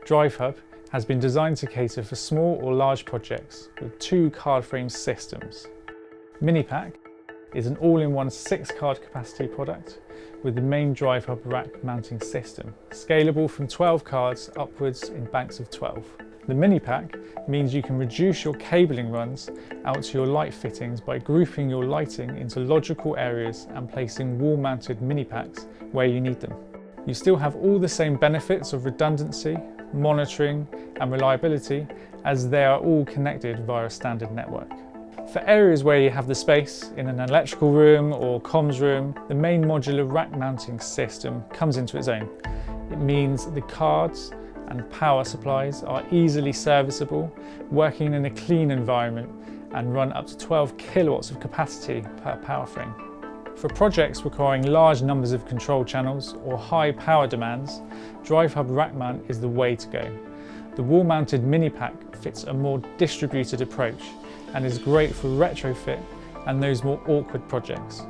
Drive Hub has been designed to cater for small or large projects with 2 card frame systems. Minipack is an all-in-one 6-card capacity product with the main Drive Hub rack mounting system, scalable from 12 cards upwards in banks of 12. The Minipack means you can reduce your cabling runs out to your light fittings by grouping your lighting into logical areas and placing wall-mounted Minipacks where you need them. You still have all the same benefits of redundancy, monitoring and reliability as they are all connected via a standard network. For areas where you have the space, in an electrical room or comms room, the main modular rack mounting system comes into its own. It means the cards and power supplies are easily serviceable, working in a clean environment and run up to 12 kilowatts of capacity per power frame. For projects requiring large numbers of control channels or high power demands, Drive Hub rack mount is the way to go. The wall-mounted Minipack fits a more distributed approach and is great for retrofit and those more awkward projects.